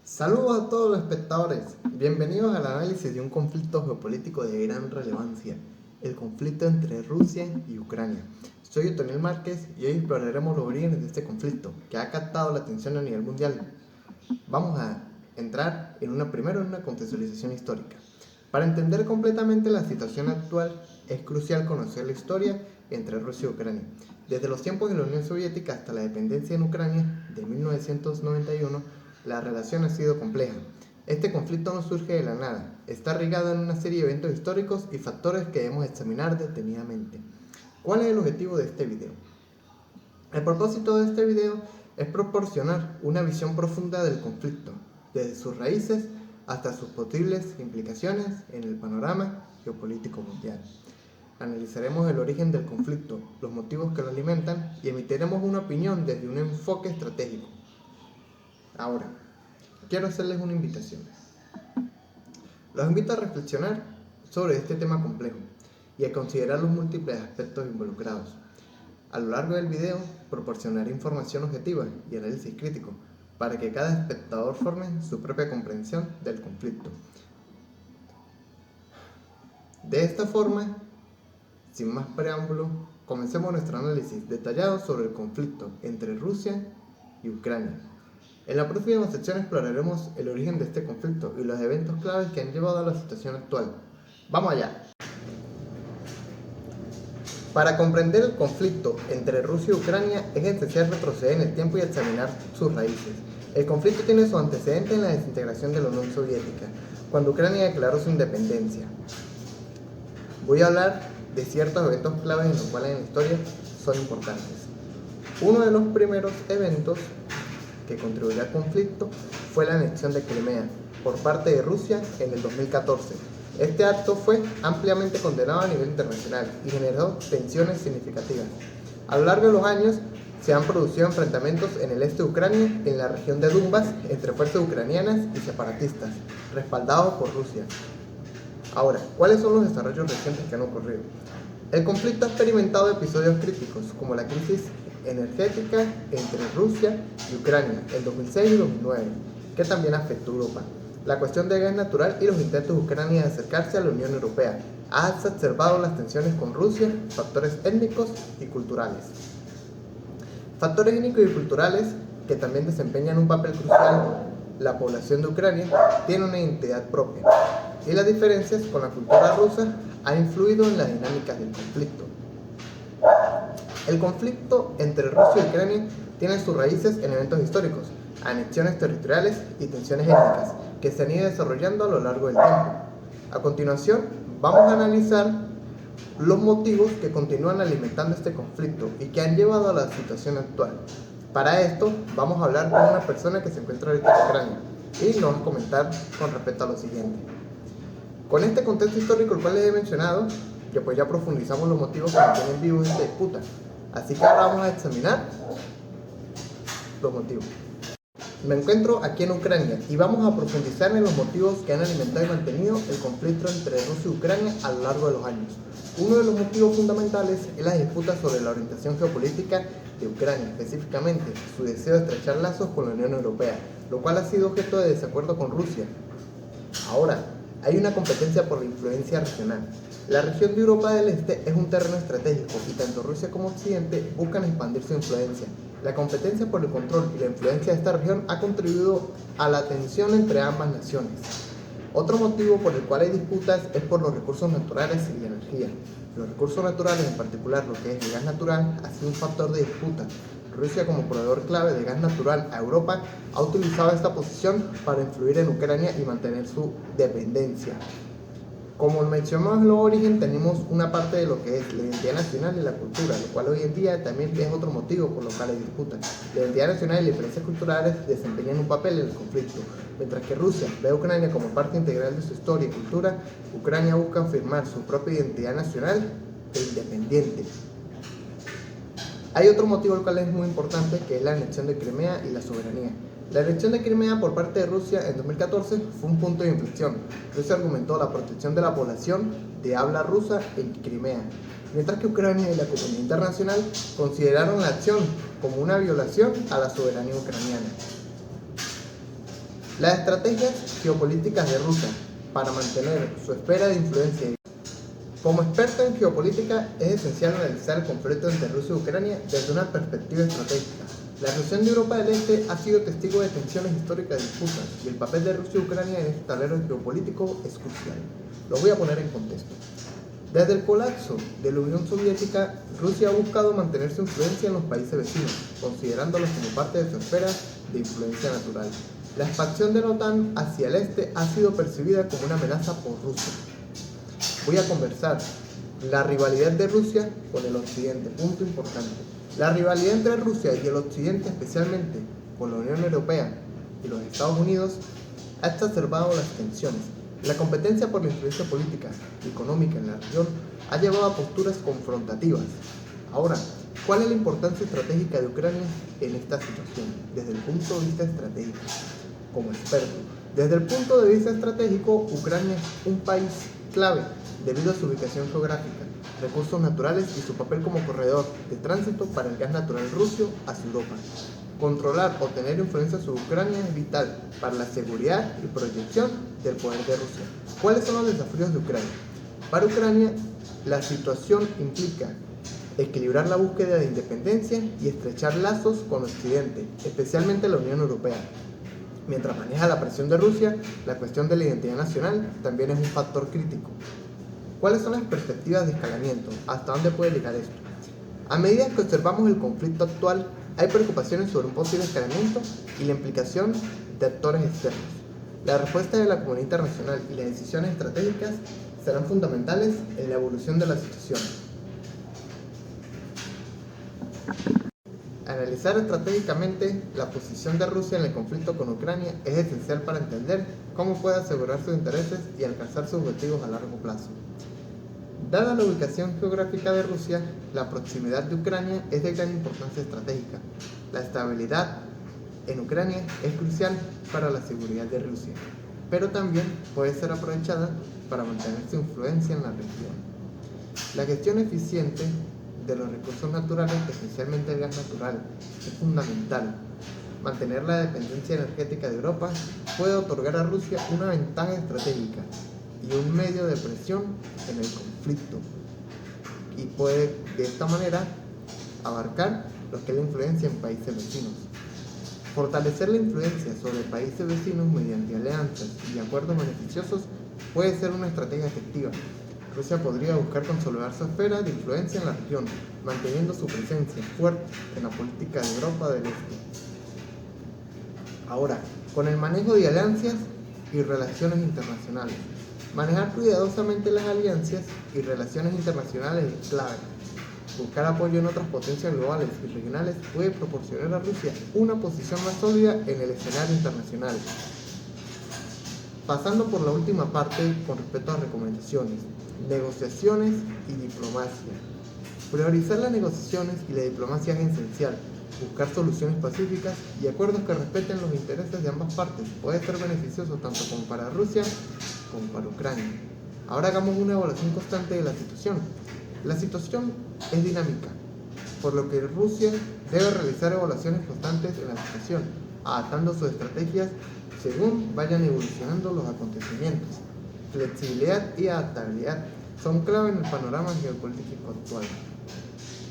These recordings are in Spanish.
Saludos a todos los espectadores, bienvenidos al análisis de un conflicto geopolítico de gran relevancia, el conflicto entre Rusia y Ucrania. Soy Otoniel Márquez y hoy exploraremos los orígenes de este conflicto que ha captado la atención a nivel mundial. Vamos a entrar primero en una contextualización histórica. Para entender completamente la situación actual es crucial conocer la historia entre Rusia y Ucrania. Desde los tiempos de la Unión Soviética hasta la dependencia en Ucrania de 1991, la relación ha sido compleja. Este conflicto no surge de la nada, está ligado en una serie de eventos históricos y factores que debemos examinar detenidamente. ¿Cuál es el objetivo de este video? El propósito de este video es proporcionar una visión profunda del conflicto, desde sus raíces hasta sus posibles implicaciones en el panorama geopolítico mundial. Analizaremos el origen del conflicto, los motivos que lo alimentan y emitiremos una opinión desde un enfoque estratégico. Ahora, quiero hacerles una invitación. Los invito a reflexionar sobre este tema complejo y a considerar los múltiples aspectos involucrados. A lo largo del video proporcionaré información objetiva y análisis crítico para que cada espectador forme su propia comprensión del conflicto. De esta forma, sin más preámbulo, comencemos nuestro análisis detallado sobre el conflicto entre Rusia y Ucrania. En la próxima sección exploraremos el origen de este conflicto y los eventos claves que han llevado a la situación actual. ¡Vamos allá! Para comprender el conflicto entre Rusia y Ucrania es esencial retroceder en el tiempo y examinar sus raíces. El conflicto tiene su antecedente en la desintegración de la Unión Soviética, cuando Ucrania declaró su independencia. Voy a hablar de ciertos eventos claves en los cuales en la historia son importantes. Uno de los primeros eventos que contribuyó al conflicto fue la anexión de Crimea por parte de Rusia en el 2014. Este acto fue ampliamente condenado a nivel internacional y generó tensiones significativas. A lo largo de los años se han producido enfrentamientos en el este de Ucrania, en la región de Donbass, entre fuerzas ucranianas y separatistas, respaldados por Rusia. Ahora, ¿cuáles son los desarrollos recientes que han ocurrido? El conflicto ha experimentado episodios críticos, como la crisis energética entre Rusia y Ucrania en 2006 y 2009, que también afectó a Europa. La cuestión del gas natural y los intentos de Ucrania de acercarse a la Unión Europea ha exacerbado las tensiones con Rusia, factores étnicos y culturales. Factores étnicos y culturales que también desempeñan un papel crucial. La población de Ucrania tiene una identidad propia y las diferencias con la cultura rusa han influido en las dinámicas del conflicto. El conflicto entre Rusia y Ucrania tiene sus raíces en eventos históricos, anexiones territoriales y tensiones étnicas que se han ido desarrollando a lo largo del tiempo. A continuación, vamos a analizar los motivos que continúan alimentando este conflicto y que han llevado a la situación actual. Para esto, vamos a hablar con una persona que se encuentra ahorita en Ucrania y nos va a comentar con respecto a lo siguiente. Con este contexto histórico el cual les he mencionado, ya profundizamos los motivos que mantienen vivos esta disputa. Así que ahora vamos a examinar los motivos. Me encuentro aquí en Ucrania y vamos a profundizar en los motivos que han alimentado y mantenido el conflicto entre Rusia y Ucrania a lo largo de los años. Uno de los motivos fundamentales es la disputa sobre la orientación geopolítica de Ucrania, específicamente su deseo de estrechar lazos con la Unión Europea, lo cual ha sido objeto de desacuerdo con Rusia. Ahora, hay una competencia por la influencia regional. La región de Europa del Este es un terreno estratégico y tanto Rusia como Occidente buscan expandir su influencia. La competencia por el control y la influencia de esta región ha contribuido a la tensión entre ambas naciones. Otro motivo por el cual hay disputas es por los recursos naturales y la energía. Los recursos naturales, en particular lo que es el gas natural, ha sido un factor de disputa. Rusia, como proveedor clave de gas natural a Europa, ha utilizado esta posición para influir en Ucrania y mantener su dependencia. Como mencionamos en el origen, tenemos una parte de lo que es la identidad nacional y la cultura, lo cual hoy en día también es otro motivo por lo cual hay disputas. La identidad nacional y las diferencias culturales desempeñan un papel en el conflicto. Mientras que Rusia ve a Ucrania como parte integral de su historia y cultura, Ucrania busca afirmar su propia identidad nacional e independiente. Hay otro motivo el cual es muy importante, que es la anexión de Crimea y la soberanía. La anexión de Crimea por parte de Rusia en 2014 fue un punto de inflexión. Rusia argumentó la protección de la población de habla rusa en Crimea, mientras que Ucrania y la comunidad internacional consideraron la acción como una violación a la soberanía ucraniana. Las estrategias geopolíticas de Rusia para mantener su esfera de influencia. Como experto en geopolítica, es esencial analizar el conflicto entre Rusia y Ucrania desde una perspectiva estratégica. La región de Europa del Este ha sido testigo de tensiones históricas y disputas, y el papel de Rusia y Ucrania en este tablero geopolítico es crucial. Lo voy a poner en contexto. Desde el colapso de la Unión Soviética, Rusia ha buscado mantener su influencia en los países vecinos, considerándolos como parte de su esfera de influencia natural. La expansión de la OTAN hacia el este ha sido percibida como una amenaza por Rusia. Voy a conversar la rivalidad de Rusia con el Occidente, punto importante. La rivalidad entre Rusia y el Occidente, especialmente con la Unión Europea y los Estados Unidos, ha exacerbado las tensiones. La competencia por la influencia política y económica en la región ha llevado a posturas confrontativas. Ahora, ¿cuál es la importancia estratégica de Ucrania en esta situación? Desde el punto de vista estratégico, como experto. Desde el punto de vista estratégico, Ucrania es un país clave debido a su ubicación geográfica, recursos naturales y su papel como corredor de tránsito para el gas natural ruso hacia Europa. Controlar o tener influencia sobre Ucrania es vital para la seguridad y proyección del poder de Rusia. ¿Cuáles son los desafíos de Ucrania? Para Ucrania, la situación implica equilibrar la búsqueda de independencia y estrechar lazos con Occidente, especialmente la Unión Europea. Mientras maneja la presión de Rusia, la cuestión de la identidad nacional también es un factor crítico. ¿Cuáles son las perspectivas de escalamiento? ¿Hasta dónde puede llegar esto? A medida que observamos el conflicto actual, hay preocupaciones sobre un posible escalamiento y la implicación de actores externos. La respuesta de la comunidad internacional y las decisiones estratégicas serán fundamentales en la evolución de la situación. Analizar estratégicamente la posición de Rusia en el conflicto con Ucrania es esencial para entender cómo puede asegurar sus intereses y alcanzar sus objetivos a largo plazo. Dada la ubicación geográfica de Rusia, la proximidad de Ucrania es de gran importancia estratégica. La estabilidad en Ucrania es crucial para la seguridad de Rusia, pero también puede ser aprovechada para mantener su influencia en la región. La gestión eficiente de los recursos naturales, especialmente el gas natural, es fundamental. Mantener la dependencia energética de Europa puede otorgar a Rusia una ventaja estratégica y un medio de presión en el conflicto, y puede de esta manera abarcar lo que es la influencia en países vecinos. Fortalecer la influencia sobre países vecinos mediante alianzas y acuerdos beneficiosos puede ser una estrategia efectiva. Rusia podría buscar consolidar su esfera de influencia en la región, manteniendo su presencia fuerte en la política de Europa del Este. Ahora, con el manejo de alianzas y relaciones internacionales. Manejar cuidadosamente las alianzas y relaciones internacionales es clave. Buscar apoyo en otras potencias globales y regionales puede proporcionar a Rusia una posición más sólida en el escenario internacional. Pasando por la última parte con respecto a recomendaciones, negociaciones y diplomacia. Priorizar las negociaciones y la diplomacia es esencial. Buscar soluciones pacíficas y acuerdos que respeten los intereses de ambas partes puede ser beneficioso tanto como para Rusia como para Ucrania. Ahora hagamos una evaluación constante de la situación. La situación es dinámica, por lo que Rusia debe realizar evaluaciones constantes en la situación, adaptando sus estrategias según vayan evolucionando los acontecimientos. Flexibilidad y adaptabilidad son clave en el panorama geopolítico actual.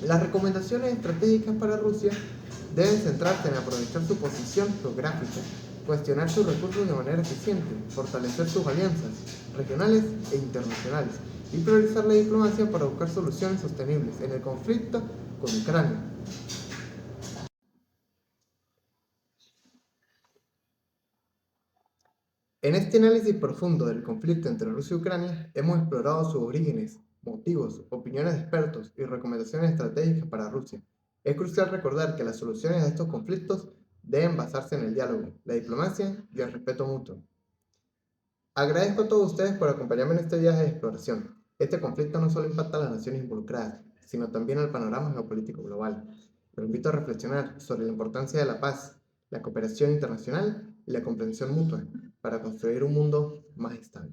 Las recomendaciones estratégicas para Rusia deben centrarse en aprovechar su posición geográfica, cuestionar sus recursos de manera eficiente, fortalecer sus alianzas regionales e internacionales y priorizar la diplomacia para buscar soluciones sostenibles en el conflicto con Ucrania. En este análisis profundo del conflicto entre Rusia y Ucrania, hemos explorado sus orígenes, motivos, opiniones de expertos y recomendaciones estratégicas para Rusia. Es crucial recordar que las soluciones a estos conflictos deben basarse en el diálogo, la diplomacia y el respeto mutuo. Agradezco a todos ustedes por acompañarme en este viaje de exploración. Este conflicto no solo impacta a las naciones involucradas, sino también al panorama geopolítico global. Lo invito a reflexionar sobre la importancia de la paz, la cooperación internacional y la comprensión mutua para construir un mundo más estable.